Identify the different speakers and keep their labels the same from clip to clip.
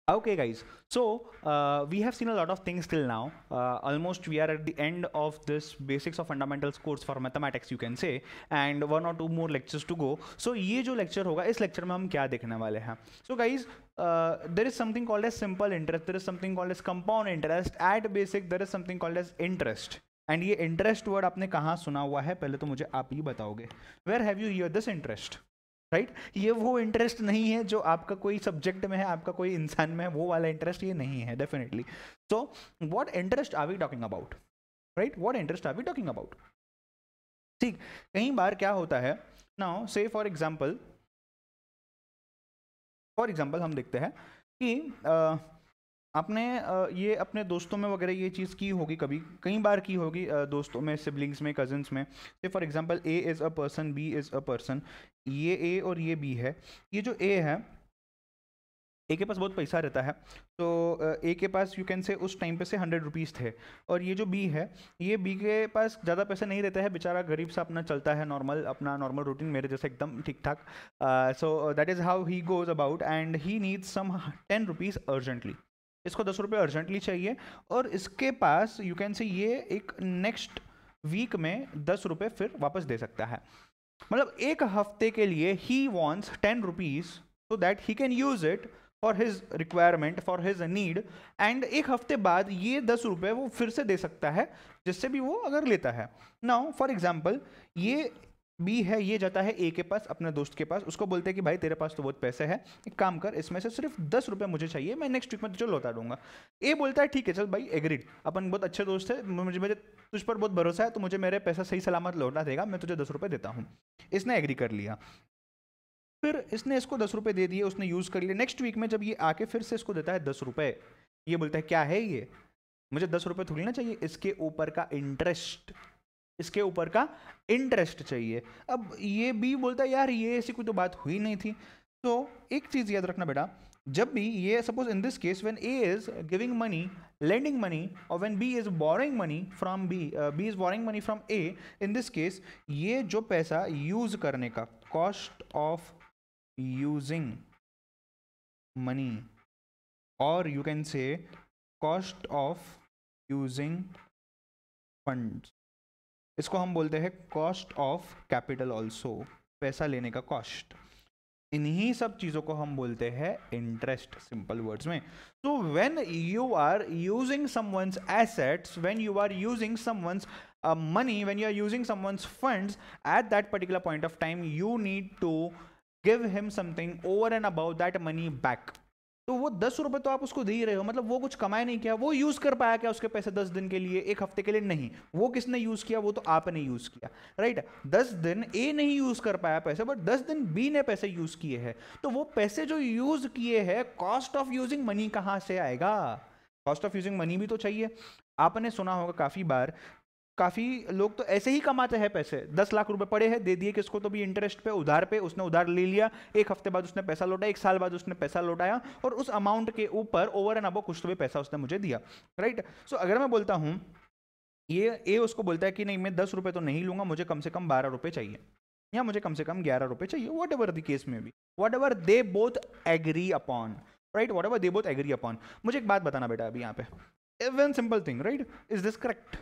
Speaker 1: Okay, guys. So we have seen a lot of things till now. Almost we are at the end of this basics of fundamentals course for mathematics, you can say, and one or two more lectures to go. So ये जो lecture होगा, इस lecture में हम क्या देखने वाले हैं? So guys, there is something called as simple interest. There is something called as compound interest. At basic, there is something called as interest. And ये interest word आपने कहाँ सुना हुआ है? पहले तो मुझे आप ही बताओगे. Where have you heard this interest? Right ये वो इंटरेस्ट नहीं है जो आपका कोई सब्जेक्ट में है, आपका कोई इंसान में है, वो वाला इंटरेस्ट ये नहीं है definitely. So what interest are we talking about? Right, what interest are we talking about? ठीक, कई बार क्या होता है, नाउ से फॉर एग्जांपल हम देखते हैं कि आपने ये अपने दोस्तों में वगैरह ये चीज़ की होगी, कभी कई बार की होगी, दोस्तों में, सिबलिंग्स में, कजन्स में. Say for example A is a person, B is a person. ये ए और ये बी है. ये जो ए है, ए के पास बहुत पैसा रहता है, तो ए के पास यू कैन से उस टाइम पे से 100 रुपीज़ थे. और ये जो बी है, ये बी के पास ज़्यादा पैसा नहीं रहता है, बेचारा गरीब सा अपना चलता है नॉर्मल, अपना नॉर्मल रूटीन मेरे जैसे एकदम ठीक ठाक. So that is how he goes about and he needs some 10 rupees urgently. इसको 10 रुपये अर्जेंटली चाहिए, और इसके पास यू कैन से ये एक नेक्स्ट वीक में 10 रुपये फिर वापस दे सकता है. मतलब एक हफ्ते के लिए he wants 10 rupees so that he can use it for his requirement, for his need. And एक हफ्ते बाद ये 10 रुपये वो फिर से दे सकता है, जिससे भी वो अगर लेता है. नाउ फॉर एग्जाम्पल ये बी है, ये जाता है ए के पास, अपने दोस्त के पास, उसको बोलते हैं कि भाई तेरे पास तो बहुत पैसे हैं, एक काम कर, इसमें से सिर्फ 10 रुपये मुझे चाहिए, मैं नेक्स्ट वीक में तुझे लौटा दूंगा. ए बोलता है ठीक है चल भाई, एग्रीड, अपन बहुत अच्छे दोस्त है, मुझे तुझ पर बहुत भरोसा है, तो मुझे मेरे पैसा सही सलामत लौटा देगा, मैं तुझे 10 रुपये देता हूँ. इसने एग्री कर लिया. फिर इसने इसको 10 रुपये दे दिए, उसने यूज़ कर लिया. नेक्स्ट वीक में जब ये आके फिर से इसको देता है 10 रुपये, ये बोलता है क्या है ये, मुझे 10 रुपये थोड़ी ना चाहिए, इसके ऊपर का इंटरेस्ट, इसके ऊपर का इंटरेस्ट चाहिए. अब ये बी बोलता है यार ये ऐसी कोई तो बात हुई नहीं थी. तो एक चीज़ याद रखना बेटा, जब भी ये suppose in this case when A is giving money, lending money, और when B is borrowing money from B is borrowing money from A, in this case ये जो पैसा यूज करने का, कॉस्ट ऑफ यूजिंग मनी, और you can say cost of using funds, इसको हम बोलते हैं कॉस्ट ऑफ कैपिटल ऑल्सो, पैसा लेने का कॉस्ट. इन्हीं सब चीज़ों को हम बोलते हैं इंटरेस्ट, सिंपल वर्ड्स में. तो when you are using someone's assets, when you are using someone's money, when you are using someone's funds, at that particular point of time you need to give him something over and above that money back. तो वो 10 रुपये तो आप उसको दे ही रहे हो, मतलब वो कुछ कमाए नहीं किया, वो यूज कर पाया क्या उसके पैसे 10 दिन के लिए, एक हफ्ते के लिए नहीं. वो किसने यूज किया, वो तो आपने यूज किया, राइट. 10 दिन ए नहीं यूज कर पाया पैसे, बट 10 दिन बी ने पैसे यूज किए हैं. तो वो पैसे जो यूज किए हैं, कॉस्ट ऑफ यूजिंग मनी कहाँ से आएगा? कॉस्ट ऑफ यूजिंग मनी भी तो चाहिए. आपने सुना होगा काफी बार, काफ़ी लोग तो ऐसे ही कमाते हैं पैसे. 10 लाख रुपए पड़े हैं, दे दिए किसको तो भी इंटरेस्ट पे, उधार पे, उसने उधार ले लिया, एक हफ्ते बाद उसने पैसा लौटाया, एक साल बाद उसने पैसा लौटाया, और उस अमाउंट के ऊपर ओवर एंड अबव कुछ तो भी पैसा उसने मुझे दिया, राइट. सो अगर मैं बोलता हूँ, ये ए उसको बोलता है कि नहीं मैं 10 रुपये तो नहीं लूंगा, मुझे कम से कम 12 रुपये चाहिए, या मुझे कम से कम 11 रुपये चाहिए, वॉट एवर द केस में भी, whatever they both agree upon, right, whatever they both agree upon. मुझे एक बात बताना बेटा अभी यहाँ पे, one simple thing, right, is this correct?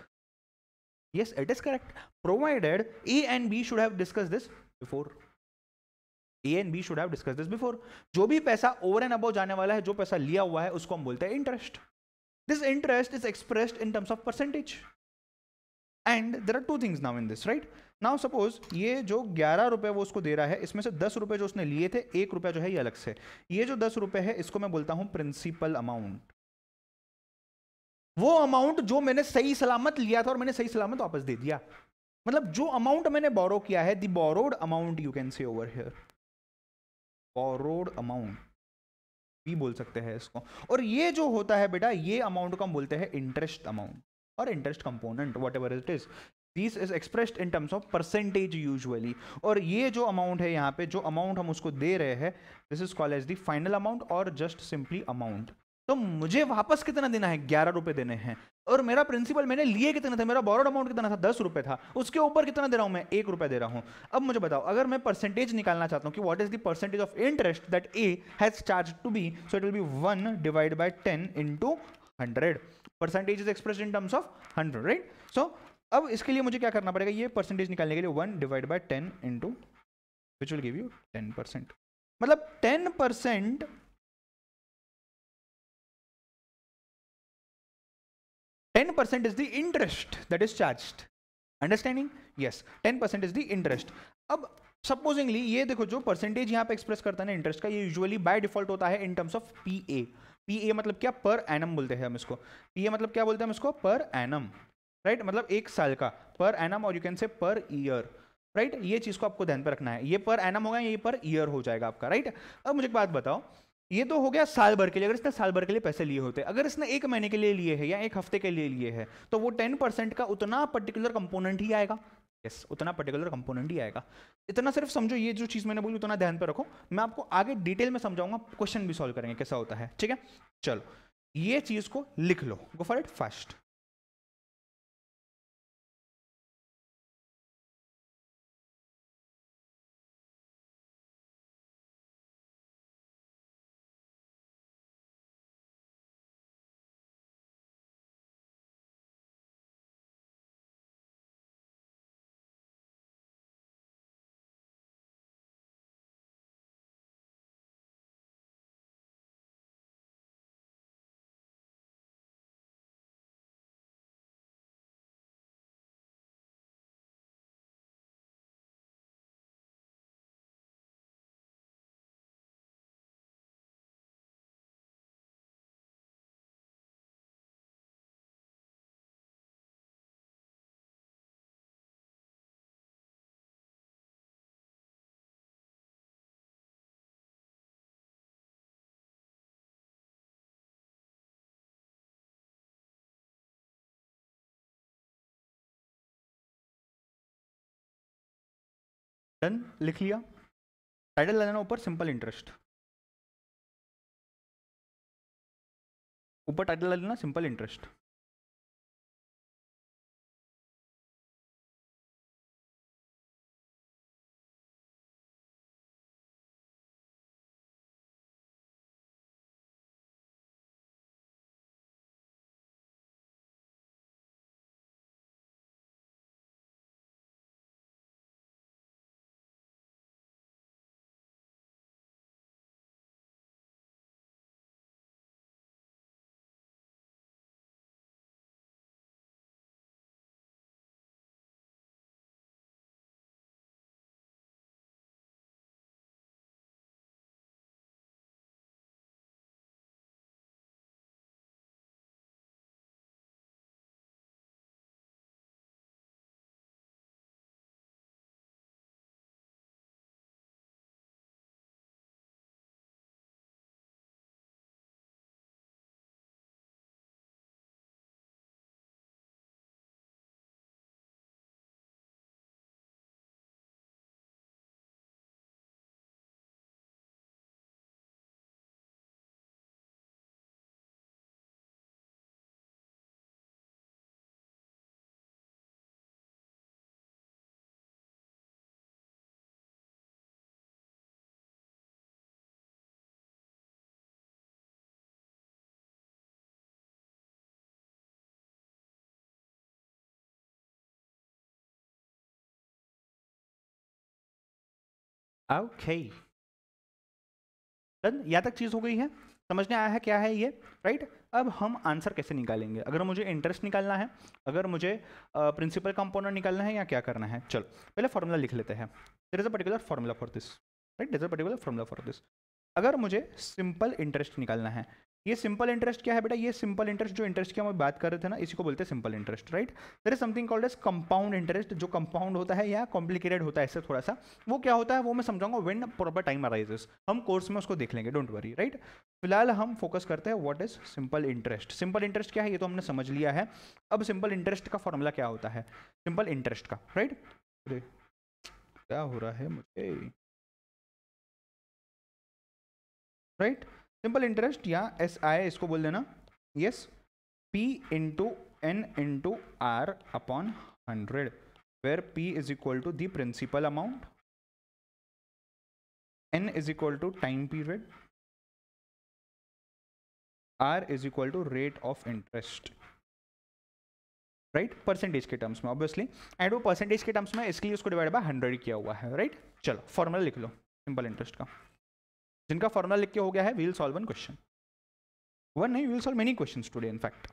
Speaker 1: Yes, it is correct. Provided A and B should have discussed this before. A and B should have discussed this before. जो भी पैसा over and above जाने वाला है, जो पैसा लिया हुआ है, उसको हम बोलते हैं interest. This interest is expressed in terms of percentage. And there are two things now in this, right? Now suppose ये जो 11 रुपए वो उसको दे रहा है, इसमें से 10 रुपए जो उसने लिए थे, 1 रुपया जो है ये अलग से. ये जो 10 रुपए है, इसको मैं बोलता हूँ प्रिंसिपल अमाउंट. वो अमाउंट जो मैंने सही सलामत लिया था और मैंने सही सलामत वापस दे दिया, मतलब जो अमाउंट मैंने बोरो किया है, the borrowed amount, you can से ओवर हियर, बोरोड अमाउंट भी बोल सकते हैं इसको. और ये जो होता है बेटा, ये अमाउंट को हम बोलते हैं इंटरेस्ट अमाउंट और interest component, what ever it is. This is expressed in terms of percentage usually. और ये जो अमाउंट है यहाँ पे, जो अमाउंट हम उसको दे रहे हैं, this is called as the final amount और जस्ट सिंपली अमाउंट. तो मुझे वापस कितना देना है, 11 रुपए देने हैं। और मेरा प्रिंसिपल मैंने लिए कितना था, मेरा बोरोड अमाउंट कितना था, 10 रुपए था, उसके ऊपर कितना दे रहा हूं मैं, 1 रुपए दे रहा हूं। अब मुझे बताओ, अगर मैं परसेंटेज निकालना चाहता हूं कि what is the percentage of interest that A has charge to B, so it will be 1 divide by 10 into 100। Percentage is expressed in terms of 100, right. So अब इसके लिए मुझे क्या करना पड़ेगा, ये परसेंटेज निकालने के लिए 1 divide by 10 into which will give you 10%। मतलब 10%, 10% is the interest that is charged. Understanding? Yes, 10% is the interest. अब सपोजिंगली ये देखो, जो परसेंटेज यहाँ पे एक्सप्रेस करता है ना इंटरेस्ट का, ये यूजुअली बाय डिफॉल्ट होता है इन टर्म्स ऑफ पीए। पीए मतलब क्या, पर एनम बोलते हैं हम इसको। पीए मतलब क्या बोलते हैं हम इसको, पर एनम, राइट। मतलब एक साल का, पर एनम, और यू कैन से पर ईयर, राइट। ये चीज को आपको ध्यान पे रखना है, ये पर एनम होगा, ये पर ईयर हो जाएगा आपका, राइट। अब मुझे एक बात बताओ, ये तो हो गया साल भर के लिए, अगर इसने साल भर के लिए पैसे लिए होते, अगर इसने एक महीने के लिए लिए है या एक हफ्ते के लिए लिए है, तो वो 10% का उतना पर्टिकुलर कंपोनेंट ही आएगा। यस, उतना पर्टिकुलर कंपोनेंट ही आएगा। इतना सिर्फ समझो, ये जो चीज मैंने बोली उतना ध्यान पे रखो, मैं आपको आगे डिटेल में समझाऊंगा, क्वेश्चन भी सॉल्व करेंगे कैसा होता है, ठीक है। चलो ये चीज को लिख लो, go for it fast. Done, लिख लिया। टाइटल लगाना ऊपर सिंपल इंटरेस्ट, ऊपर टाइटल लगाना सिंपल इंटरेस्ट। ओके, डन, यहाँ तक चीज हो गई है, समझने आया है क्या है ये, राइट। अब हम आंसर कैसे निकालेंगे, अगर मुझे इंटरेस्ट निकालना है, अगर मुझे प्रिंसिपल कंपोनेंट निकालना है, या क्या करना है। चलो पहले फॉर्मूला लिख लेते हैं। There is a particular formula for this, right, there is a particular formula for this. अगर मुझे सिंपल इंटरेस्ट निकालना है, ये सिंपल इंटरेस्ट क्या है बेटा, ये सिंपल इंटरेस्ट, जो इंटरेस्ट की हम बात कर रहे थे ना, इसी को बोलते हैं simple interest, right. There is something called as compound interest, जो कंपाउंड होता है या कॉम्प्लिकेटेड होता है इससे थोड़ा सा, वो क्या होता है वो मैं समझाऊंगा व्हेन प्रॉपर टाइम अराइजेस, हम कोर्स में उसको देख लेंगे, डोंट वरी, राइट। फिलहाल हम फोकस करते हैं what is simple interest. Simple interest क्या है ये तो हमने समझ लिया है। अब सिंपल इंटरेस्ट का फॉर्मूला क्या होता है, सिंपल इंटरेस्ट का, राइट। क्या हो रहा है मुझे, राइट। सिंपल इंटरेस्ट या एस आई इसको बोल देना, yes, P into N into R upon 100, where P is equal to the principal amount, N is equal to time period, R is equal to rate of interest, right, percentage के terms में obviously, and वो percentage के terms में इसलिए उसको divide by 100 किया हुआ है, राइट। चलो फॉर्मूला लिख लो सिंपल इंटरेस्ट का, जिनका फॉर्मूला लिख के हो गया है, we will solve one question, one नहीं, we will solve many questions today in fact.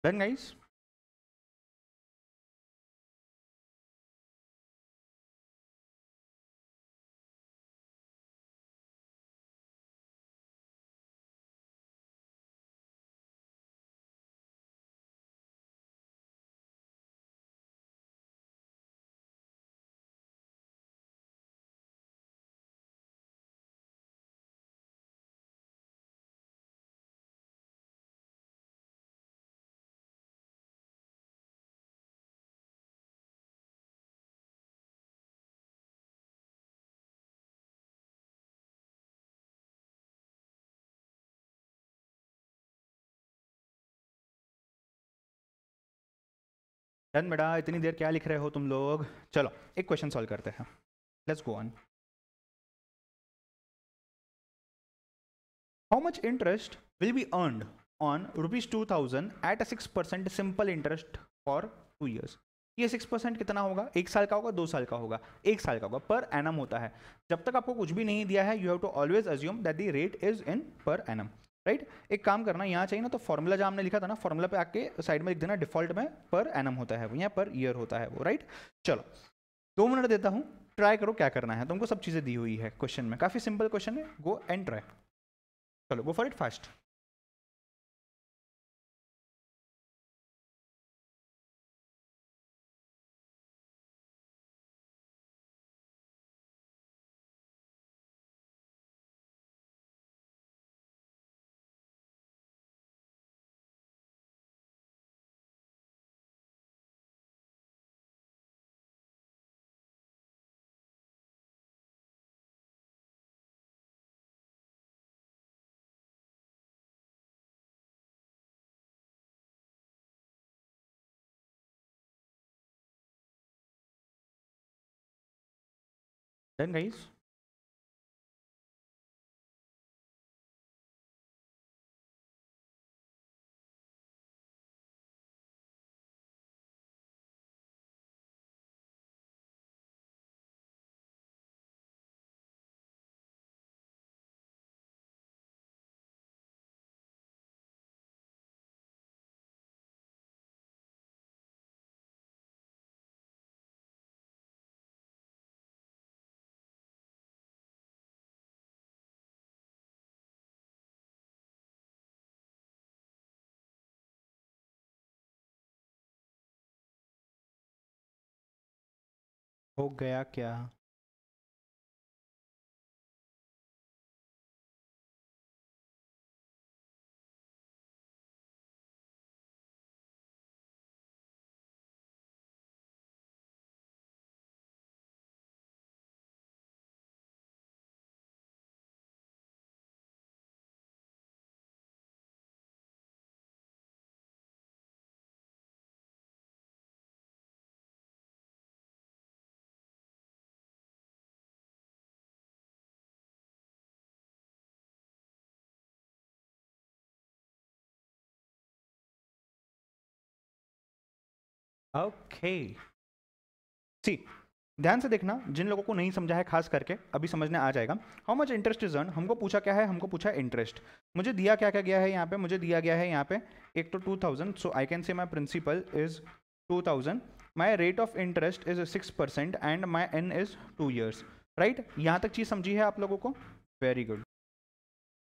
Speaker 1: Done guys, done बेटा, इतनी देर क्या लिख रहे हो तुम लोग। चलो एक क्वेश्चन सॉल्व करते हैं, let's go on. How much interest will be earned on ₹2000 at a 6% simple interest for 2 years। ये 6% कितना होगा, 1 साल का होगा, 2 साल का होगा, 1 साल का होगा, पर एनम होता है। जब तक आपको कुछ भी नहीं दिया है, you have to always assume that the rate is in per annum, right. एक काम करना, यहाँ चाहिए ना तो फॉर्मूला जहाँ हमने लिखा था ना, फॉर्मूला पे आके साइड में लिख देना, डिफॉल्ट में पर एनम होता है वो, यहाँ पर ईयर होता है वो, राइट। चलो 2 मिनट देता हूँ, ट्राई करो क्या करना है, तुमको सब चीज़ें दी हुई है क्वेश्चन में, काफ़ी सिंपल क्वेश्चन है, गो एंड ट्राई। चलो go for it fast. Done guys, हो गया क्या? ओके, सी ध्यान से देखना, जिन लोगों को नहीं समझा है खास करके अभी समझने आ जाएगा। How much interest is earn, हमको पूछा क्या है, हमको पूछा इंटरेस्ट। मुझे दिया क्या क्या गया है यहाँ पे, मुझे दिया गया है यहाँ पे एक तो 2000, सो I can say my principal is 2000, my rate of interest is 6% and my N is 2 years, right. यहाँ तक चीज़ समझी है आप लोगों को? Very good.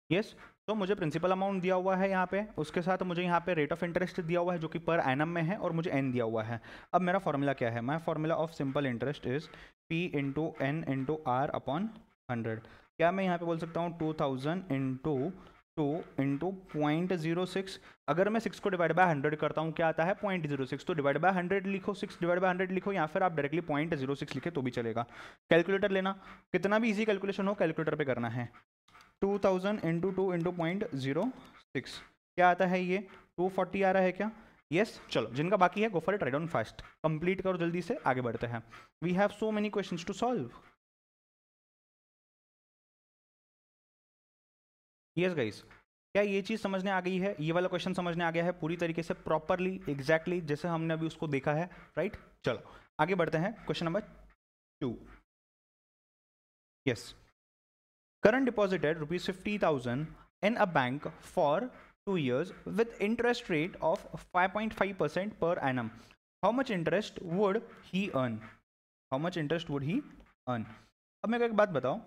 Speaker 1: यस, तो मुझे प्रिंसिपल अमाउंट दिया हुआ है यहाँ पे, उसके साथ मुझे यहाँ पे रेट ऑफ इंटरेस्ट दिया हुआ है जो कि पर एनम में है, और मुझे एन दिया हुआ है। अब मेरा फॉर्मूला क्या है? My formula of simple interest is P into N into R upon 100। क्या मैं यहाँ पे बोल सकता हूँ 2000 इंटू 2 इंटू 0.06? अगर मैं 6 को डिवाइड बाय 100 करता हूँ क्या आता है? 0.06। तो डिवाइड बाय 100 लिखो, 6 डिवाइड बाय 100 लिखो, या फिर आप डायरेक्टली 0.06 लिखे तो भी चलेगा। कैलकुलेटर लेना, कितना भी इजी कैलकुलेशन हो कैलकुलेटर पे करना है। 2000 इंटू 2 इंटू 0.06 क्या आता है? ये 240 आ रहा है क्या? यस। चलो, जिनका बाकी है go for it, write down fast, complete करो जल्दी से, आगे बढ़ते हैं। We have so many questions to solve. Yes guys, क्या ये चीज़ समझने आ गई है? ये वाला क्वेश्चन समझने आ गया है पूरी तरीके से, प्रॉपरली, एग्जैक्टली जैसे हमने अभी उसको देखा है, राइट? चलो आगे बढ़ते हैं, question number 2। Yes, current deposited rupees 50,000 in a bank for 2 years with interest rate of 5.5% per annum. How much interest would he earn? How much interest would he earn? अब मेरे को एक बात बताओ,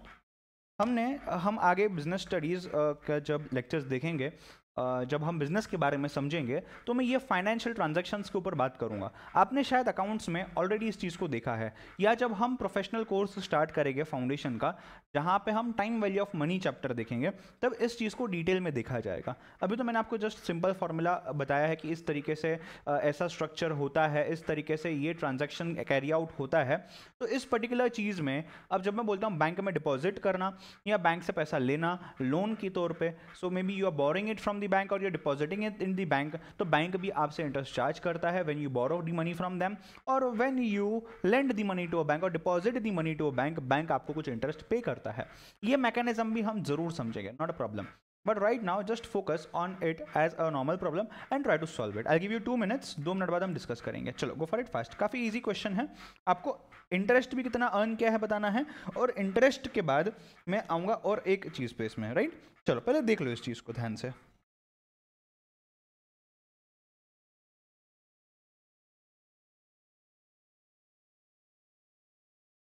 Speaker 1: हम आगे बिजनेस स्टडीज़ का जब लेक्चर्स देखेंगे, जब हम बिजनेस के बारे में समझेंगे, तो मैं ये फाइनेंशियल ट्रांजैक्शंस के ऊपर बात करूंगा। आपने शायद अकाउंट्स में ऑलरेडी इस चीज़ को देखा है, या जब हम प्रोफेशनल कोर्स स्टार्ट करेंगे फाउंडेशन का, जहाँ पे हम time value of money chapter देखेंगे, तब इस चीज़ को डिटेल में देखा जाएगा। अभी तो मैंने आपको जस्ट सिंपल फार्मूला बताया है कि इस तरीके से ऐसा स्ट्रक्चर होता है, इस तरीके से ये ट्रांजैक्शन कैरी आउट होता है। तो इस पर्टिकुलर चीज़ में अब जब मैं बोलता हूँ बैंक में डिपॉजिट करना या बैंक से पैसा लेना लोन के तौर पे, so may be you are boring it from the bank और you are depositing it in the bank, तो बैंक भी आपसे इंटरेस्ट चार्ज करता है when you borrow the money from them, और when you lend the money to a bank और deposit the money to a bank, bank आपको कुछ interest पे करता है। ये मैकेनिज्म भी हम जरूर समझेंगे, not a problem. But right now just focus on it as a normal problem and try to solve it. I'll give you 2 minutes, 2 minute बाद हम डिस्कस करेंगे। चलो गो फॉर इट फास्ट, काफ़ी इजी क्वेश्चन है। आपको interest भी कितना earn किया है बताना है, और इंटरेस्ट के बाद मैं आऊँगा और एक चीज़ पे इसमें, राइट? चलो पहले देख लो इस चीज़ को ध्यान से।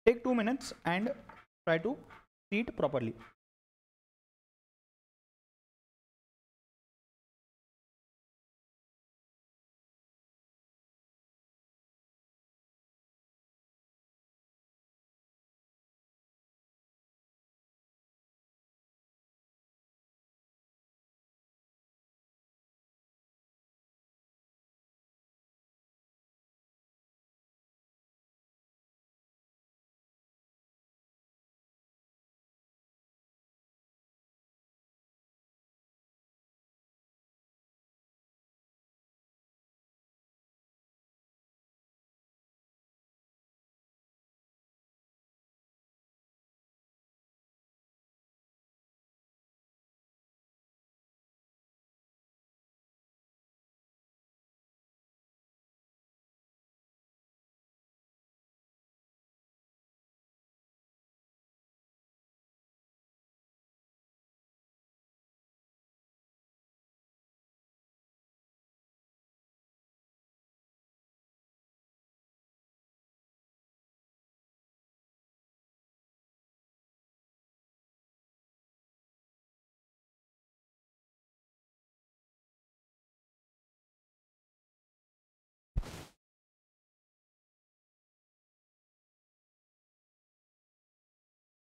Speaker 1: Take 2 minutes and try to see it properly.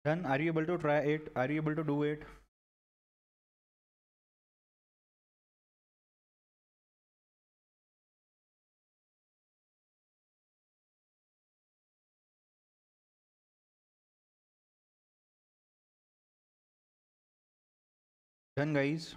Speaker 1: Done? Are you able to try it? Are you able to do it? Done guys?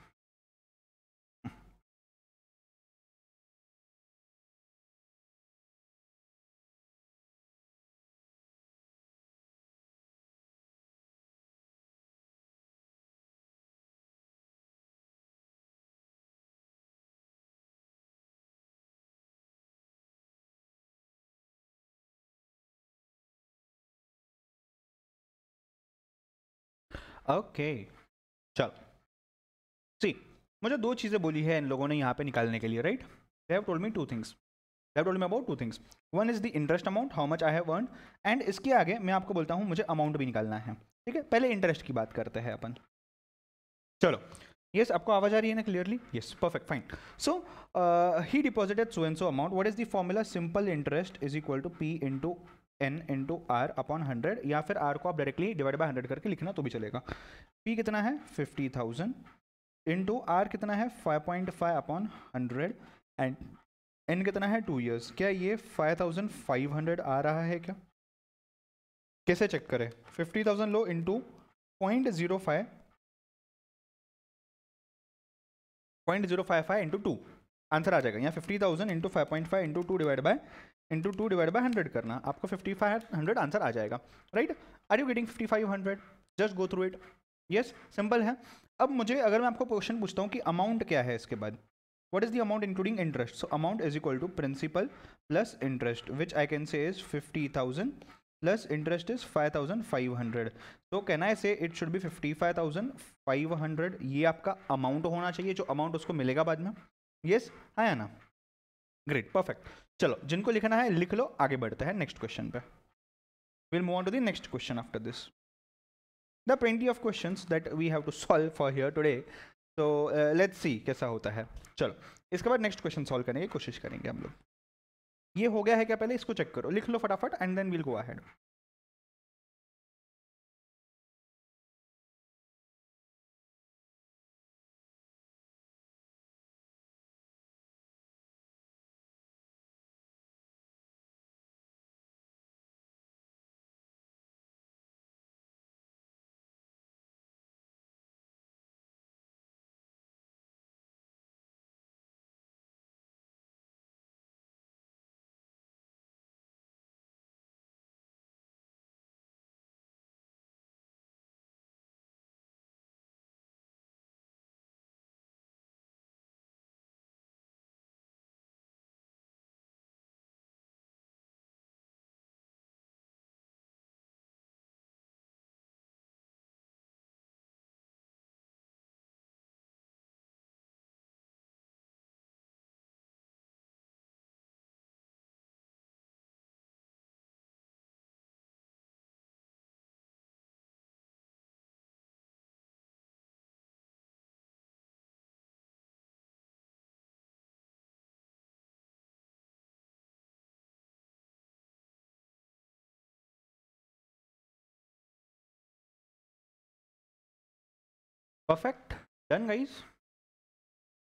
Speaker 1: Okay, चलो सी, मुझे दो चीज़ें बोली है इन लोगों ने यहाँ पे निकालने के लिए, right? They have told me two things, they have told me about two things. One is the interest amount, how much I have earn, and इसके आगे मैं आपको बोलता हूँ मुझे अमाउंट भी निकालना है, ठीक है? पहले इंटरेस्ट की बात करते हैं अपन। चलो, यस, आपको आवाज आ रही है ना clearly? Yes, perfect, fine. So he deposited so and so amount, what is the formula? Simple interest is equal to P into N into R upon 100, या फिर आर को आप डायरेक्टली डिवाइड बाय 100 करके लिखना तो भी चलेगा। पी कितना है? 50,000 इंटू आर कितना है? 5.5 अपॉन 100, एंड एन कितना है? 2 years। क्या ये 5,500 आ रहा है क्या? कैसे चेक करें? 50,000 लो इंटू 0.05, 0.055 इंटू 2, आंसर आ जाएगा यहाँ 50,000 इंटू 5.5 इंटू 2 डिवाइड बाय 100 करना, आपको 5,500 आंसर आ जाएगा, right? Are you getting 5,500? Just go through it. Yes, simple है। अब मुझे, अगर मैं आपको क्वेश्चन पूछता हूँ कि अमाउंट क्या है इसके बाद, what is the amount including interest? So amount is equal to principal plus interest, which I can say is 50,000 plus interest is 5,500. So can I say it should be 55,500? ये आपका amount होना चाहिए, जो amount उसको मिलेगा बाद में। Yes, हाँ या ना? Great, perfect. चलो, जिनको लिखना है लिख लो, आगे बढ़ते हैं नेक्स्ट क्वेश्चन पे। Will move on to the next question after this. The plenty of questions that we have to solve for here today, तो लेट्स सी कैसा होता है। चलो, इसके बाद नेक्स्ट क्वेश्चन सॉल्व करने की कोशिश करेंगे हम लोग। ये हो गया है क्या? पहले इसको चेक करो, लिख लो फटाफट, and then will go ahead. Perfect, done guys,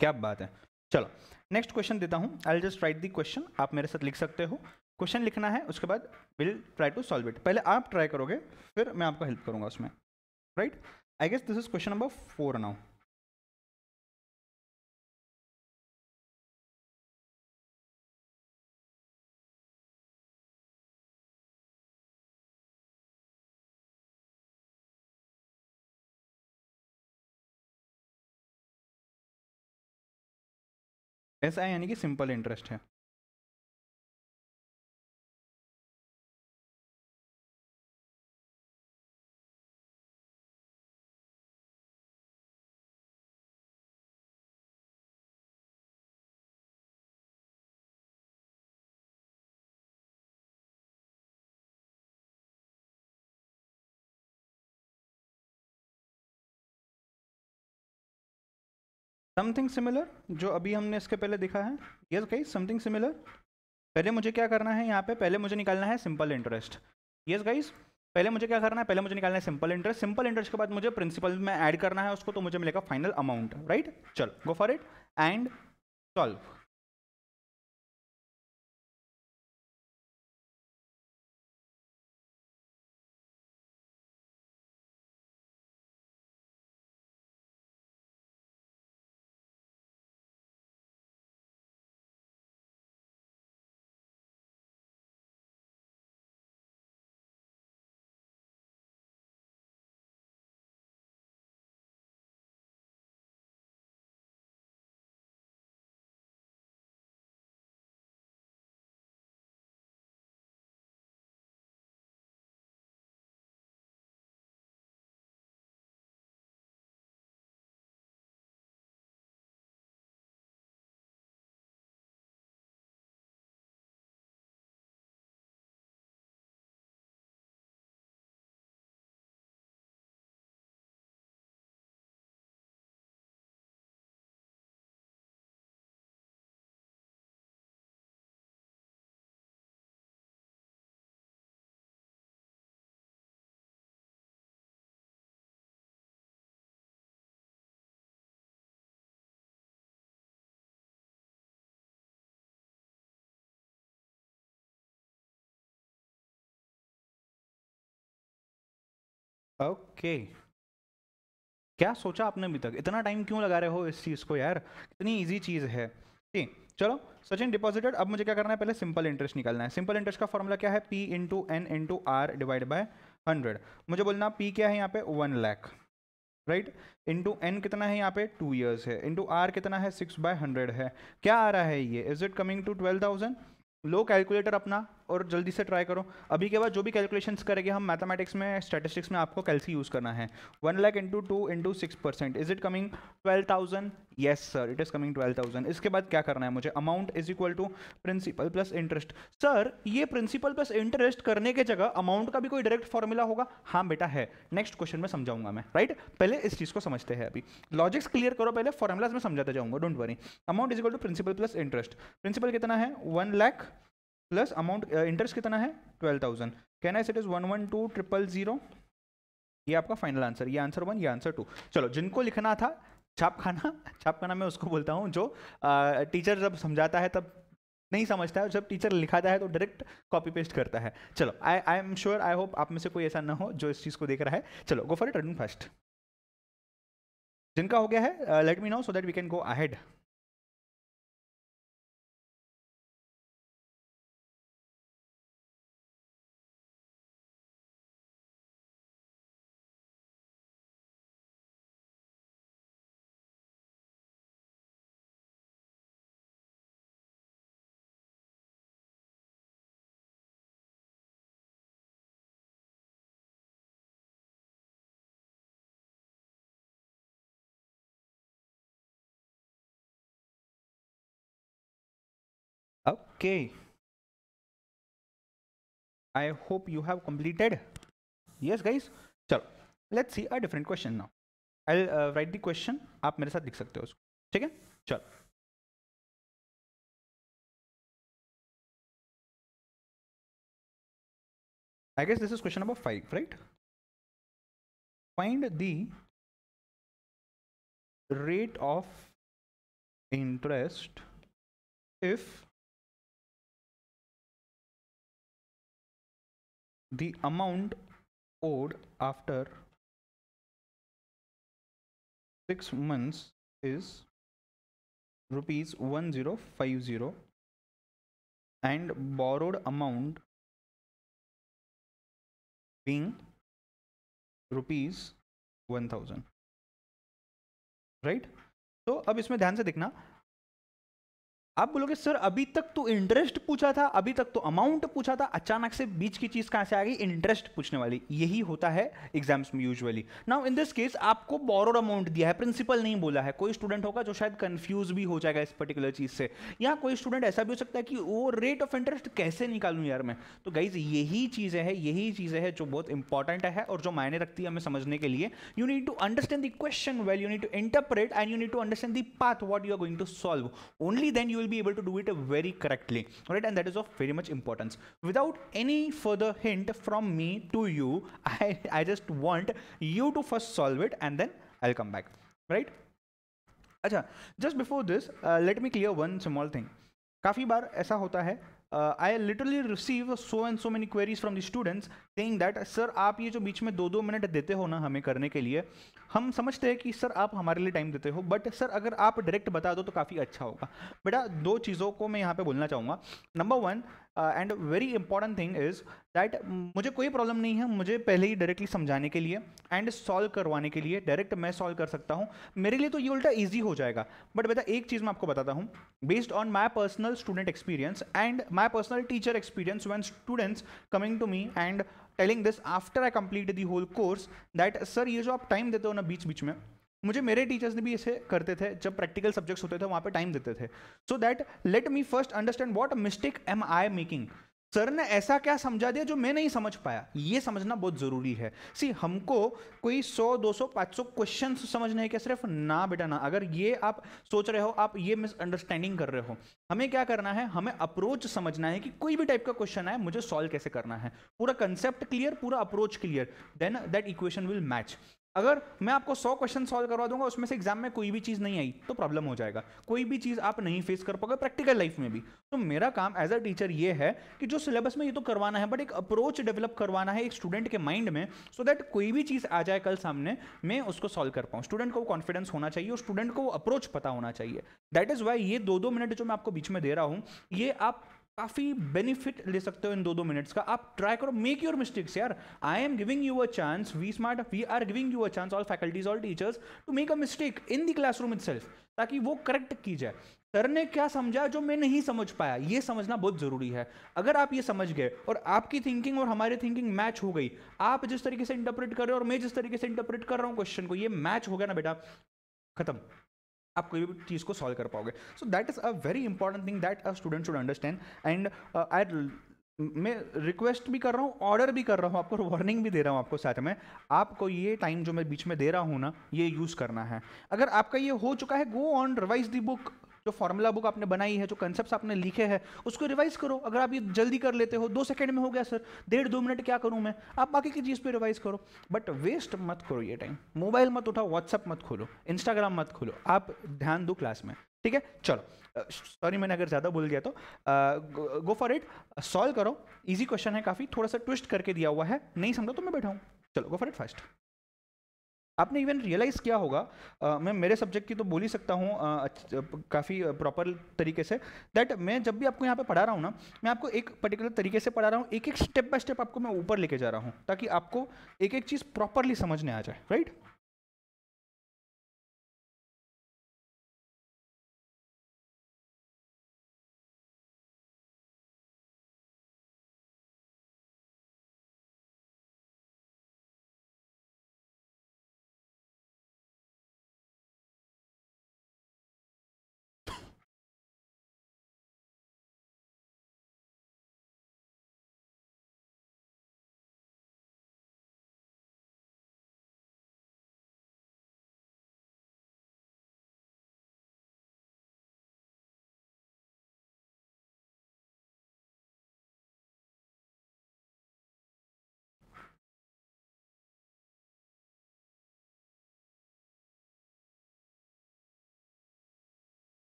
Speaker 1: क्या बात है। चलो, नेक्स्ट क्वेश्चन देता हूँ। I will just write the question, आप मेरे साथ लिख सकते हो। क्वेश्चन लिखना है, उसके बाद will try to solve it. पहले आप ट्राई करोगे, फिर मैं आपको हेल्प करूंगा उसमें, right? I guess this is question number 4 now. ऐसा है यानी कि सिंपल इंटरेस्ट है। समथिंग सिमिलर जो अभी हमने इसके पहले देखा है। Yes guys, something similar. पहले मुझे क्या करना है यहाँ पे? पहले मुझे निकालना है सिंपल इंटरेस्ट। यस गाइस, पहले मुझे क्या करना है? पहले मुझे निकालना है सिंपल इंटरेस्ट। सिंपल इंटरेस्ट के बाद मुझे प्रिंसिपल में ऐड करना है उसको, तो मुझे मिलेगा फाइनल अमाउंट, राइट? चलो, go for it and solve. Okay, क्या सोचा आपने अभी तक? इतना टाइम क्यों लगा रहे हो इस चीज़ को यार? कितनी इजी चीज़ है। ठीक, चलो सचिन डिपॉजिटेड। अब मुझे क्या करना है, पहले सिंपल इंटरेस्ट निकालना है। सिंपल इंटरेस्ट का फॉर्मूला क्या है? P into N into R divide by 100। मुझे बोलना P क्या है यहाँ पे? 1 लाख, राइट। इंटू एन कितना है यहाँ पे? 2 ईयर्स है। इंटू आर कितना है? 6/100 है। क्या आ रहा है ये? Is it coming to 12,000? लो कैलकुलेटर अपना और जल्दी से ट्राई करो। अभी के बाद जो भी कैलकुलेशंस करेंगे हम मैथमेटिक्स में, स्टैटिस्टिक्स में, आपको कैलसी यूज़ करना है। 1 lakh into 2 into 6%, is it coming 12,000? Yes sir, it is coming 12,000। इसके बाद क्या करना है मुझे? Amount is equal to principal plus interest. Sir ये प्रिंसिपल प्लस इंटरेस्ट करने के जगह अमाउंट का भी कोई डायरेक्ट फॉर्मूला होगा? हाँ बेटा है, नेक्स्ट क्वेश्चन में समझाऊंगा मैं, राइट। पहले इस चीज़ को समझते हैं, अभी लॉजिक्स क्लियर करो, पहले फॉर्मुलाज में समझाते जाऊंगा, don't worry. Amount is equal to principal plus interest. Principal कितना है? 1 लाख प्लस अमाउंट इंटरेस्ट कितना है? 12,000। Can I set is 112,000? ये आपका फाइनल आंसर, ये आंसर 1, ये आंसर 2। चलो जिनको लिखना था छाप खाना मैं उसको बोलता हूँ जो टीचर जब समझाता है तब नहीं समझता है, जब टीचर लिखाता है तो डायरेक्ट कॉपी पेस्ट करता है। चलो I am sure, I hope आप में से कोई ऐसा ना हो जो इस चीज़ को देख रहा है। चलो go for it, running fast. जिनका हो गया है let me know so that we can go ahead. Okay, I hope you have completed. Yes, guys. चलो, let's see a different question now. I'll write the question. आप मेरे साथ लिख सकते हो उसको, ठीक है? चलो. I guess this is question number 5, right? Find the rate of interest if the amount owed after 6 months is rupees 1050 and borrowed amount being rupees 1000, right. तो अब इसमें ध्यान से देखना, आप बोलोगे सर अभी तक तो इंटरेस्ट पूछा था, अभी तक तो अमाउंट पूछा था, अचानक से बीच की चीज कहां से आ गई? इंटरेस्ट पूछने वाली। यही होता है एग्जाम्स में usually. Now in this case आपको बोरोड अमाउंट दिया है, प्रिंसिपल नहीं बोला है। कोई स्टूडेंट होगा जो शायद कंफ्यूज भी हो जाएगा इस पर्टिकुलर चीज से, या कोई स्टूडेंट ऐसा भी हो सकता है कि वो रेट ऑफ इंटरेस्ट कैसे निकालूं यार मैं। तो गाइज यही चीजें है जो बहुत इंपॉर्टेंट है और जो मायने रखती है हमें समझने के लिए। You need to understand the question well, you need to interpret and you need to understand the path what you are going to solve. Only then you will be able to do it very correctly, right? And that is of very much importance. Without any further hint from me to you, I just want you to first solve it and then I'll come back, right? अच्छा, just before this let me clear one small thing. काफ़ी बार ऐसा होता है, I literally receive so and so many queries from the students saying that sir आप ये जो बीच में 2-2 minute देते हो ना हमें करने के लिए, हम समझते हैं कि सर आप हमारे लिए टाइम देते हो, बट सर अगर आप डायरेक्ट बता दो तो काफ़ी अच्छा होगा। बेटा दो चीज़ों को मैं यहाँ पे बोलना चाहूँगा। Number 1 and very important thing is that मुझे कोई प्रॉब्लम नहीं है मुझे पहले ही डायरेक्टली समझाने के लिए एंड सॉल्व करवाने के लिए। डायरेक्ट मैं सॉल्व कर सकता हूँ, मेरे लिए तो ये उल्टा ईजी हो जाएगा। बट बेटा एक चीज़ मैं आपको बताता हूँ, based on my personal student experience and my personal teacher experience when students coming to me and telling this after I complete the whole course that sir ये जो आप टाइम देते हो ना बीच बीच में, मुझे मेरे टीचर्स ने भी ऐसे करते थे जब प्रैक्टिकल सब्जेक्ट्स होते थे वहाँ पे टाइम देते थे। So that let me first understand what mistake am I making. Sir ने ऐसा क्या समझा दिया जो मैं नहीं समझ पाया, ये समझना बहुत ज़रूरी है। सी हमको कोई 100 200 500 क्वेश्चन समझने के सिर्फ ना बेटा ना। अगर ये आप सोच रहे हो आप ये मिसअंडरस्टैंडिंग कर रहे हो, हमें क्या करना है, हमें अप्रोच समझना है कि कोई भी टाइप का क्वेश्चन आए मुझे सॉल्व कैसे करना है। पूरा कंसेप्ट क्लियर, पूरा approach clear, then that equation will match. अगर मैं आपको 100 क्वेश्चन सॉल्व करवा दूंगा, उसमें से एग्जाम में कोई भी चीज़ नहीं आई तो प्रॉब्लम हो जाएगा, कोई भी चीज़ आप नहीं फेस कर पाओगे प्रैक्टिकल लाइफ में भी। तो मेरा काम एज अ टीचर ये है कि जो सिलेबस में ये तो करवाना है, बट एक अप्रोच डेवलप करवाना है एक स्टूडेंट के माइंड में, सो दैट कोई भी चीज़ आ जाए कल सामने, मैं उसको सॉल्व कर पाऊँ। स्टूडेंट को कॉन्फिडेंस होना चाहिए और स्टूडेंट को अप्रोच पता होना चाहिए। दैट इज़ वाई ये 2-2 मिनट जो मैं आपको बीच में दे रहा हूँ, ये आप काफ़ी बेनिफिट ले सकते हो इन 2-2 मिनट्स का। आप ट्राई करो, मेक योर मिस्टेक्स यार। I am giving you a chance, we smart we are giving you a chance, all faculties all teachers, to make a mistake in the classroom itself, ताकि वो correct की जाए। Sir ने क्या समझा जो मैं नहीं समझ पाया, ये समझना बहुत जरूरी है। अगर आप ये समझ गए और आपकी थिंकिंग और हमारी थिंकिंग मैच हो गई, आप जिस तरीके से इंटरप्रेट कर रहे हो और मैं जिस तरीके से इंटरप्रेट कर रहा हूँ क्वेश्चन को, ये मैच हो गया ना बेटा, खत्म, आप कोई भी चीज़ को सॉल्व कर पाओगे। सो that is a very important thing that a student should understand. And I मैं रिक्वेस्ट भी कर रहा हूँ, ऑर्डर भी कर रहा हूँ, आपको वार्निंग भी दे रहा हूँ आपको साथ में, आपको ये टाइम जो मैं बीच में दे रहा हूँ ना, ये यूज़ करना है। अगर आपका ये हो चुका है, go on revise the book, जो फॉर्मूला बुक आपने बनाई है, जो कंसेप्ट आपने लिखे हैं, उसको रिवाइज करो। अगर आप ये जल्दी कर लेते हो, 2 सेकंड में हो गया सर, 1.5-2 मिनट क्या करूँ मैं, आप बाकी की चीज़ पे रिवाइज करो, बट वेस्ट मत करो ये टाइम। मोबाइल मत उठाओ, व्हाट्सअप मत खोलो, इंस्टाग्राम मत खोलो, आप ध्यान दो क्लास में, ठीक है। चलो सॉरी मैंने अगर ज़्यादा बोल गया तो गो फॉर इट, सॉल्व करो। इजी क्वेश्चन है काफ़ी, थोड़ा सा ट्विस्ट करके दिया हुआ है, नहीं समझा तो मैं बैठा हूँ, चलो गो फॉर इट फास्ट। आपने इवन रियलाइज़ किया होगा, मैं मेरे सब्जेक्ट की तो बोल ही सकता हूँ काफ़ी प्रॉपर तरीके से, दैट मैं जब भी आपको यहाँ पे पढ़ा रहा हूँ ना, मैं आपको एक पर्टिकुलर तरीके से पढ़ा रहा हूँ, एक एक स्टेप बाय स्टेप आपको मैं ऊपर लेके जा रहा हूँ, ताकि आपको एक एक चीज़ प्रॉपरली समझने आ जाए, राइट।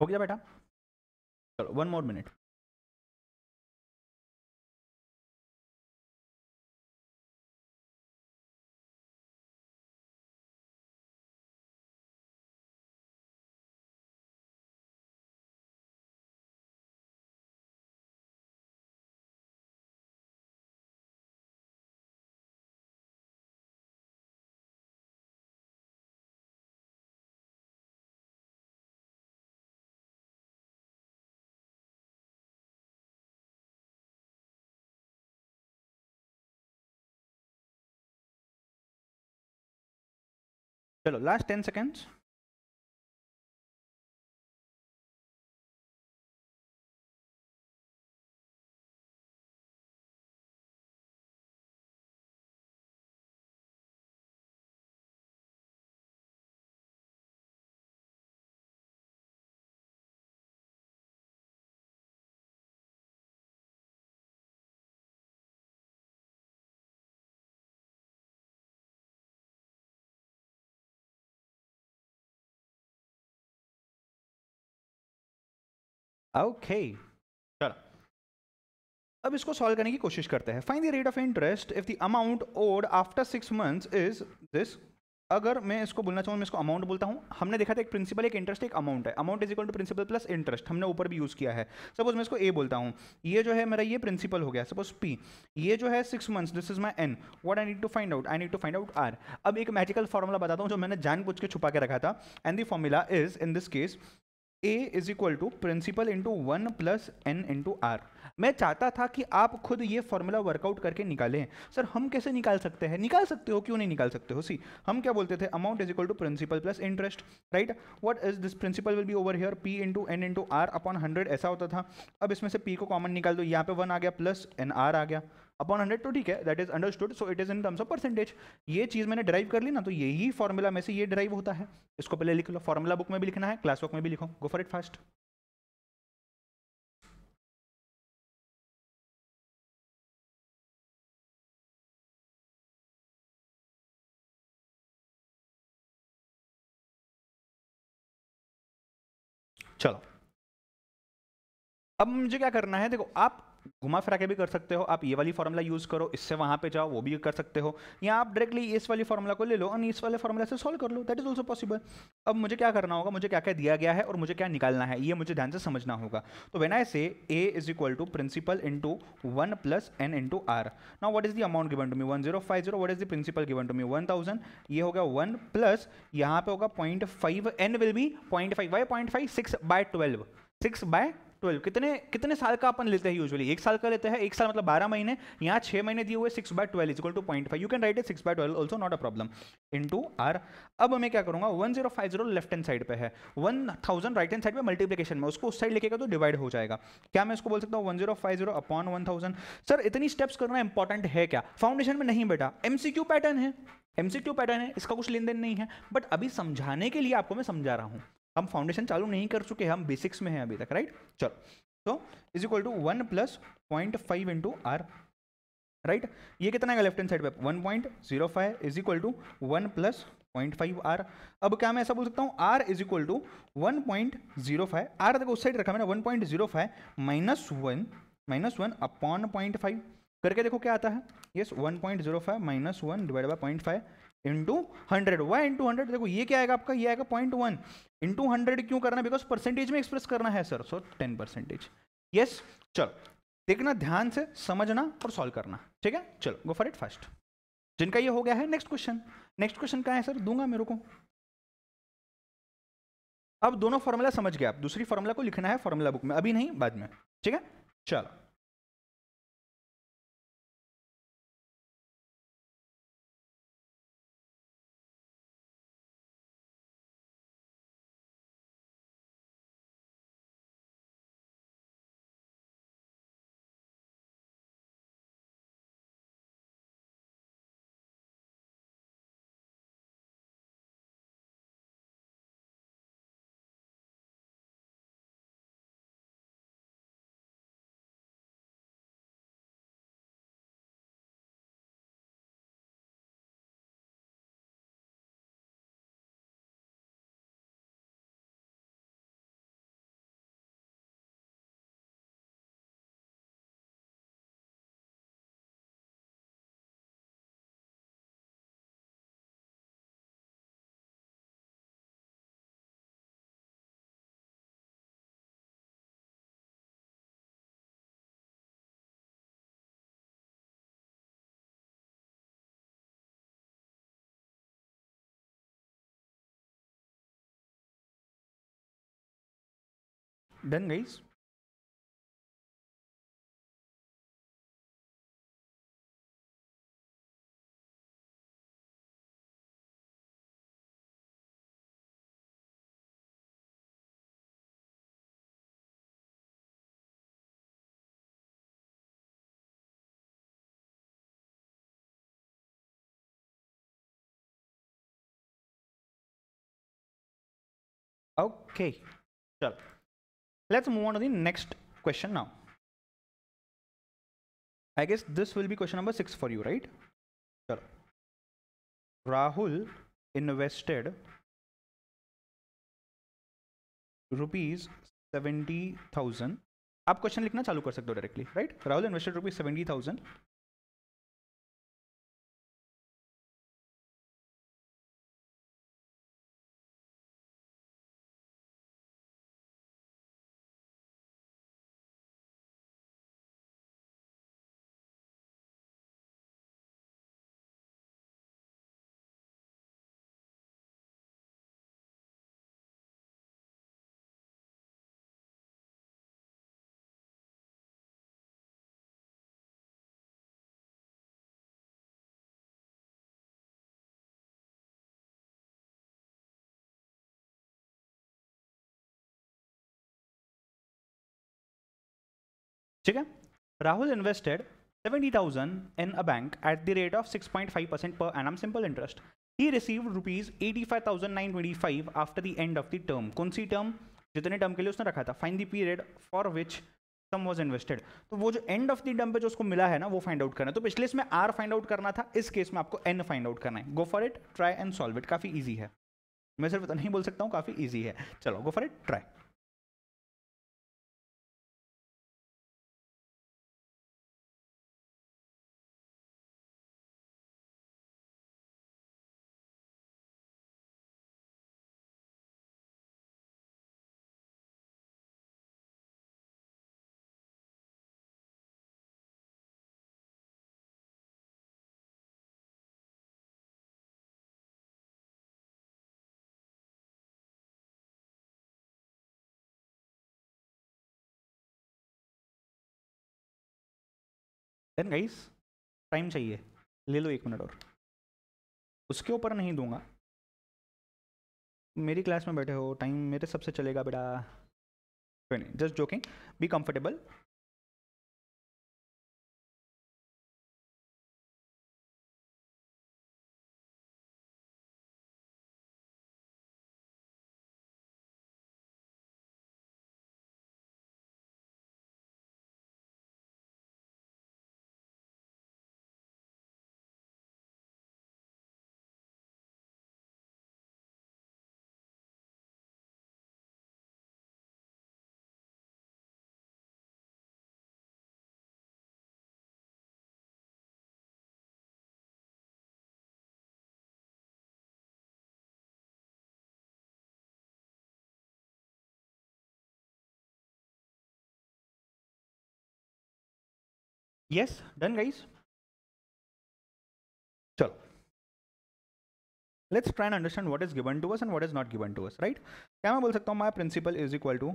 Speaker 1: हो गया बेटा, चलो 1 more minute। चलो लास्ट 10 सेकेंड्स। ओके, चलो अब इसको सॉल्व करने की कोशिश करते हैं। Find the rate of interest if the amount owed after 6 months is this. अगर मैं इसको बोलना चाहूँ, मैं इसको अमाउंट बोलता हूँ। हमने देखा था एक प्रिंसिपल, एक इंटरेस्ट, एक अमाउंट है। Amount is equal to principal plus interest, हमने ऊपर भी यूज़ किया है। सपोज मैं इसको ए बोलता हूँ, ये जो है मेरा ये प्रिंसिपल हो गया, सपोज पी, ये जो है 6 months, this is my N, what I need to find out, I need to find out R. अब एक मैजिकल फॉर्मूला बताता हूँ जो मैंने जानबूझ के छुपा के रखा था, and the formula is in this case A is equal to principal into 1 plus N into R. मैं चाहता था कि आप खुद ये फॉर्मूला वर्कआउट करके निकालें। सर हम कैसे निकाल सकते हैं? निकाल सकते हो, क्यों नहीं निकाल सकते हो? सी, हम क्या बोलते थे, amount is equal to principal plus interest, right. What is this, principal will be over here P into N into R upon 100, ऐसा होता था। अब इसमें से पी को कॉमन निकाल दो, यहाँ पे 1 आ गया प्लस एन आर आ गया अपॉन 100, तो ठीक है, that is understood. So it is in terms of percentage. ये चीज़ मैंने ड्राइव कर ली ना, तो यही फॉर्मूला में से ये ड्राइव होता है। इसको पहले लिख लो, फॉर्मूला बुक में भी लिखना है, क्लास वर्क में भी लिखो, गो फॉर इट फास्ट। चलो अब मुझे क्या करना है, देखो आप घुमा फिरा के भी कर सकते हो, आप ये वाली फॉर्मूला यूज करो, इससे वहां पे जाओ, वो भी कर सकते हो, या आप डायरेक्टली इस वाली फॉर्मूला को ले लो और इस वाले फॉर्मूला से सॉल्व कर लो, दैट इज ऑल्सो पॉसिबल। अब मुझे क्या करना होगा, मुझे क्या क्या दिया गया है और मुझे क्या निकालना है, ये मुझे ध्यान से समझना होगा। तो when I say a is equal to principal into 1 plus n into R, now what is the amount given to me 1050, what is the principal given to me 1000, ये हो गया 1 प्लस यहाँ पे होगा 0.5, n विल बी 0.5, वाई 0.5, 6/12, 6/12 कितने साल का अपन लेते हैं यूजुअली, 1 साल का लेते हैं, 1 साल मतलब 12 महीने, यहाँ 6 महीने दिए हुए, 6/12 is equal to 0.5, you can write it 6/12 also, not a problem, into R. अब मैं क्या करूंगा, 1050 लेफ्ट हैंड साइड पे है, 1000 राइट हैंड साइड पे मल्टीप्लिकेशन में, उसको उस साइड लेके तो डिवाइड हो जाएगा। क्या मैं इसको बोल सकता हूँ 1050 अपॉन 1000? सर इतनी स्टेप्स करना इंपॉर्टेंट है क्या? फाउंडेशन में नहीं बेटा, एमसीक्यू पैटर्न है, एमसीक्यू पैटर्न है, इसका कुछ लेन देन नहीं है, बट अभी समझाने के लिए आपको मैं समझा रहा हूँ, हम फाउंडेशन चालू नहीं कर चुके, हम बेसिक्स में हैं अभी तक, राइट। चलो तो is equal to 1 plus 0.5 into R, right. ये कितना है लेफ्ट हैंड साइड पे 1.05 is equal to 1 plus 0.5 R. अब क्या मैं ऐसा बोल सकता हूँ, R is equal to 1.05, R देखो उस साइड रखा मैंने, 1.05 -1 अपॉन 0.5 करके देखो क्या आता है, yes 1.05 -1 divide by 0.5 into 100, Y into 100, देखो ये क्या आएगा आपका, ये आएगा 0.1 इंटू 100, क्यों करना है, बिकॉज परसेंटेज में एक्सप्रेस करना है सर, सो 10%, यस। चलो देखना ध्यान से, समझना और सॉल्व करना, ठीक है। चलो गो फॉर इट फास्ट, जिनका ये हो गया है नेक्स्ट क्वेश्चन, नेक्स्ट क्वेश्चन कहाँ है सर, दूंगा मेरे को। अब दोनों फॉर्मूला समझ गए आप, दूसरी फॉर्मूला को लिखना है फॉर्मूला बुक में, अभी नहीं बाद में, ठीक है। चलो डन गाइस, ओके चलो let's move on to the next question now. I guess this will be question number 6 for you, right? Chalo. Rahul invested rupees 70,000. आप क्वेश्चन लिखना चालू कर सकते हो directly, right. Rahul invested rupees 70,000 ठीक है। Rahul invested 70,000 in a bank at the rate of 6.5% per annum simple interest. He received rupees 85,925 after the end of the term. कौन सी term, जितने टर्म के लिए उसने रखा था, find the period for which sum was invested. तो वो जो एंड ऑफ द टर्म पे जो उसको मिला है ना, वो फाइंड आउट करना है। तो पिछले इसमें आर फाइंड आउट करना था, इस केस में आपको एन फाइंड आउट करना है। Go for it, try and solve it, काफी ईजी है, मैं सिर्फ नहीं बोल सकता हूँ, काफी ईजी है। चलो go for it, try. Then guys time चाहिए, ले लो 1 मिनट और, उसके ऊपर नहीं दूंगा। मेरी क्लास में बैठे हो, टाइम मेरे सबसे चलेगा बेटा। कोई नहीं, just joking, be comfortable. Yes done guys, चलो let's try and understand what is given to us and what is not given to us, right. क्या मैं बोल सकता हूँ my principal is equal to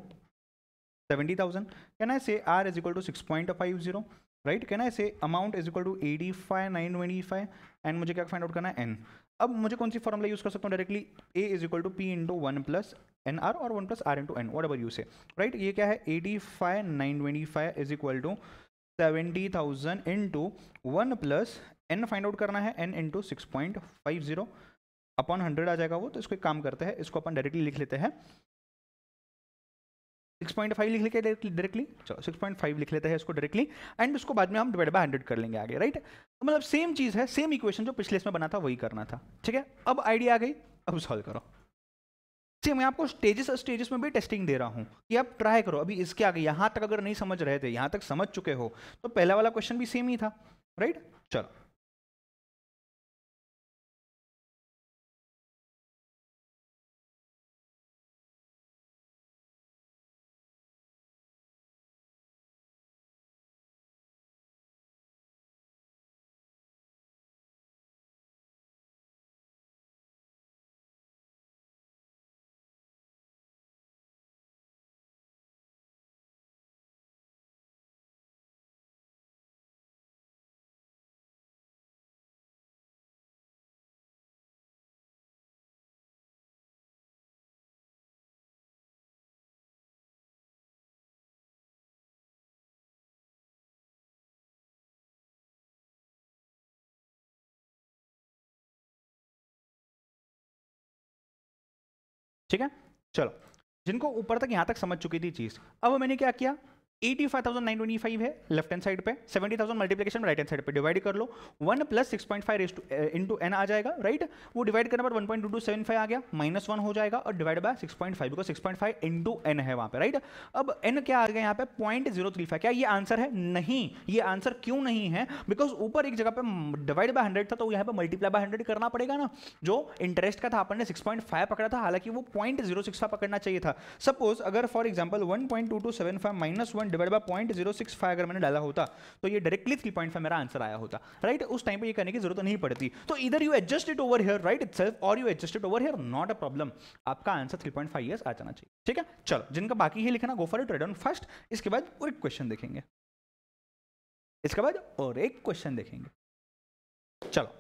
Speaker 1: 70,000? Can I say R is equal to 6.50, right? Can I say amount is equal to 85,925 and मुझे क्या find out करना है, N. अब मुझे कौन सी फॉर्मूला यूज कर सकता हूँ directly, A is equal to P into 1 plus N R और 1 plus R into N, whatever you say, right. ये क्या है, 85,925 is equal to 70,000 into 1 plus N find out करना है, एन इंटू 6.50 अपॉन 100 आ जाएगा वो। तो इसको एक काम करते हैं, इसको अपन डायरेक्टली लिख लेते हैं, 6.5 लिख लेंगे डायरेक्टली, चलो 6.5 लिख लेते हैं इसको डायरेक्टली, एंड उसको बाद में हम डिवाइड बाय 100 कर लेंगे आगे, राइट। तो मतलब सेम चीज़ है, सेम इक्वेशन जो पिछले इसमें बना था वही करना था, ठीक है। अब आइडिया आ गई, अब सॉल्व करो। see, मैं आपको स्टेजेस स्टेजेस में भी टेस्टिंग दे रहा हूं कि आप ट्राई करो। अभी इसके आगे यहां तक अगर नहीं समझ रहे थे, यहां तक समझ चुके हो, तो पहला वाला क्वेश्चन भी सेम ही था, राइट। चलो ठीक है, चलो जिनको ऊपर तक यहां तक समझ चुकी थी चीज, अब मैंने क्या किया, 85,925 है लेफ्ट हैंड साइड पे, 70,000 मल्टीप्लिकेशन राइट हैंड साइड पे डिवाइड कर लो, 1 प्लस 6.5 इंटू एन आ जाएगा, राइट। वो डिवाइड करने पर 1.2275 आ गया, -1 हो जाएगा और divide by 6.5, because 6.5 into N है वहां पे, राइट। अब एन क्या आ गया यहाँ पे 0.035, क्या ये आंसर है? नहीं। ये आंसर क्यों नहीं है? बिकॉज ऊपर एक जगह पे डिवाइड बाय 100 था, तो यहाँ पे मल्टीप्लाई बाय 100 करना पड़ेगा ना। जो इंटरेस्ट का था अपन ने 6.5 पकड़ा था, हालांकि वो 0.065 पकड़ना चाहिए था। सपोज अगर for example 1.2275 minus 1 divide bye 0.065 अगर मैंने डाला होता, तो ये डायरेक्टली 3.5 मेरा आंसर आया होता, राइट। उस टाइम पे ये करने की जरूरत नहीं पड़ती। तो इधर you adjust it over here, right itself, और you adjust it over here, not a problem. आपका आंसर 3.5 ईयर्स आ जाना चाहिए, ठीक है। चलो जिनका बाकी है लिखना, go for it, right on first. इसके बाद और एक क्वेश्चन देखेंगे, इसके बाद और एक क्वेश्चन देखेंगे, चलो।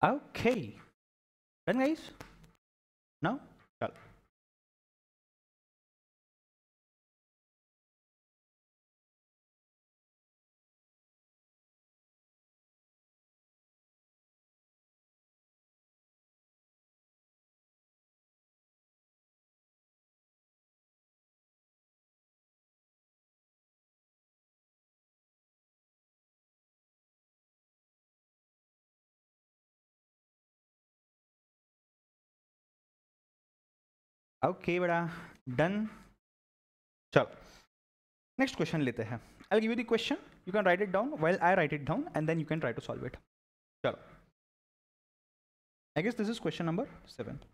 Speaker 1: ओके डन गाइस, नाउ चलो। ओके बेटा, डन। चलो नेक्स्ट क्वेश्चन लेते हैं। I give you the question, you can write it down while I write it down and then you can try to solve it. चलो, I guess this is question number 7।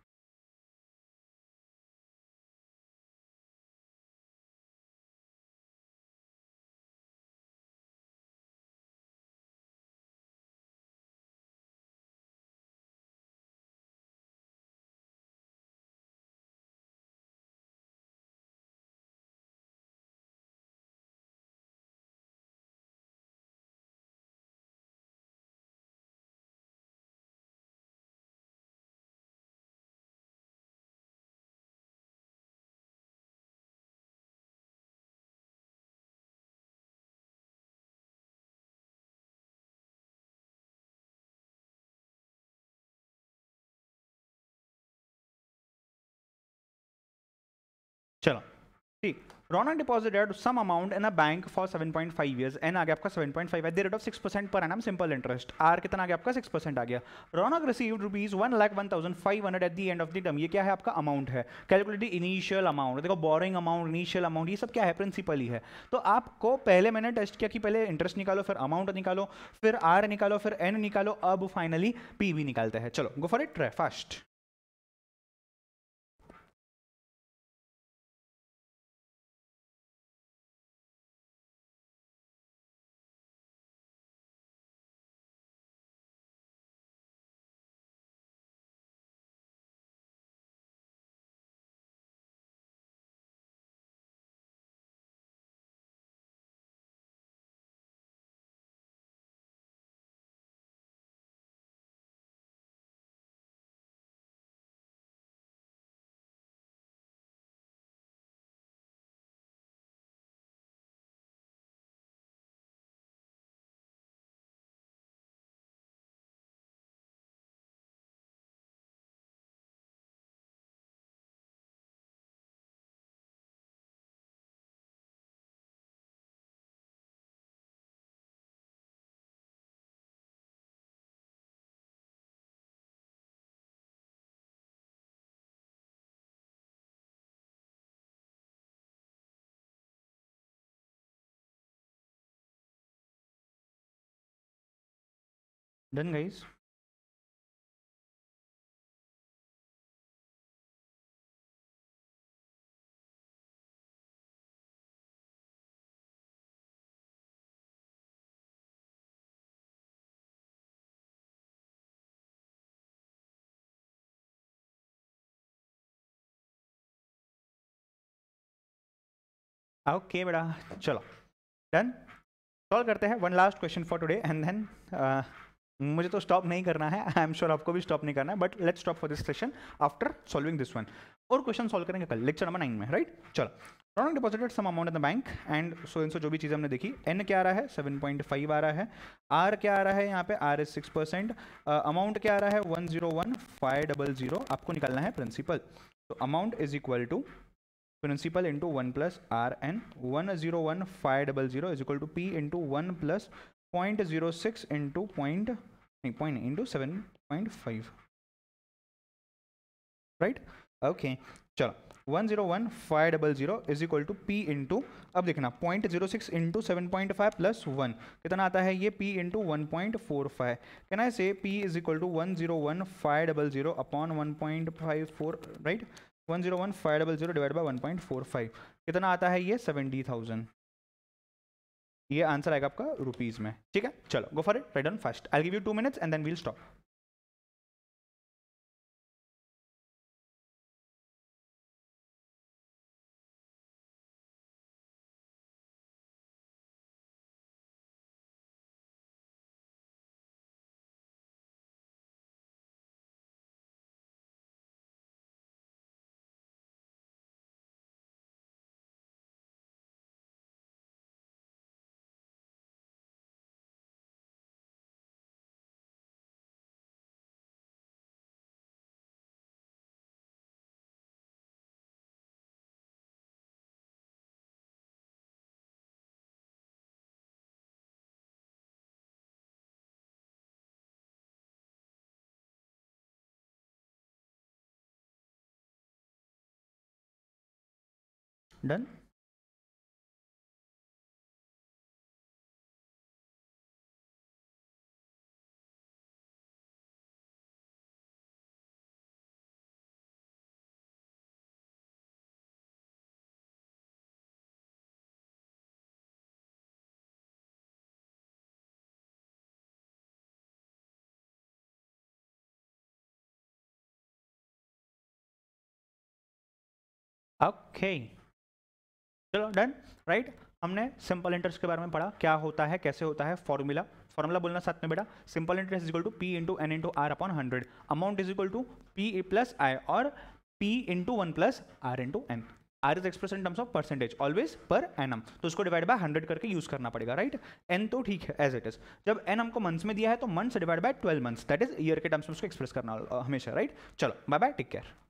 Speaker 1: चलो ठीक, Rona deposited some amount in a bank for 7.5 years, N आ गया आपका 7.5 at the rate of 6% per annum simple interest, are कितना आ गया आपका 6% आ गया। Raunak received rupees 1,01,500 at the end of the term, ये क्या है आपका अमाउंट है। कैलकुलेट इनिशियल अमाउंट, देखो बोरिंग अमाउंट, इनिशियल अमाउंट, ये सब क्या है, प्रिंसिपल ही है। तो आपको पहले मैंने टेस्ट किया कि पहले इंटरेस्ट निकालो, फिर अमाउंट निकालो, फिर आर निकालो, फिर एन निकालो, अब फाइनली पी भी निकालते हैं। चलो go for it, try fast. Done guys. Okay बेटा, चलो डन। सॉल्व करते हैं one last question for today and then मुझे तो स्टॉप नहीं करना है, आई एम श्योर आपको भी स्टॉप नहीं करना है, but let's stop for this session after solving this one. और क्वेश्चन सॉल्व करेंगे कल लेक्चर नंबर 9 में, राइट। चलो, wrong deposited some amount in the bank and so and so, जो भी चीज़ हमने देखी। एन क्या आ रहा है 7.5 आ रहा है, आर क्या आ रहा है यहाँ पे, आर इज 6%, अमाउंट क्या आ रहा है 101,500, आपको निकालना है प्रिंसिपल। तो amount is equal to principal into 1 plus R N, 101,500 is equal to P into 1 plus 0.06 into point into 7.5, right. Okay चलो, 101,500 is equal to P into, अब देखना 0.06 इंटू 7.5 प्लस 1 कितना आता है, ये p into 1.45। Can I say p is equal to 101,500 upon 1.54, right. 101,500 divide by 1.45 कितना आता है, ये 70,000। ये आंसर आएगा आपका रुपीज में, ठीक है। चलो go for it, write down fast, I give you 2 minutes and then will stop. Done. Okay चलो डन राइट। हमने सिंपल इंटरेस्ट के बारे में पढ़ा, क्या होता है, कैसे होता है, फॉर्मूला बोलना साथ में बेटा। Simple interest is equal to P into N into R upon 100, amount is equal to P plus I और P into 1 plus R into N. R is express in terms of percentage always per annum, तो उसको divide by 100 करके use करना पड़ेगा right. N तो ठीक है as it is, जब एन हमको मंथ्स में दिया है तो months divide by 12 months, that is year के टर्म्स में उसको एक्सप्रेस करना हमेशा राइट। चलो बाय बाय, टेक केयर।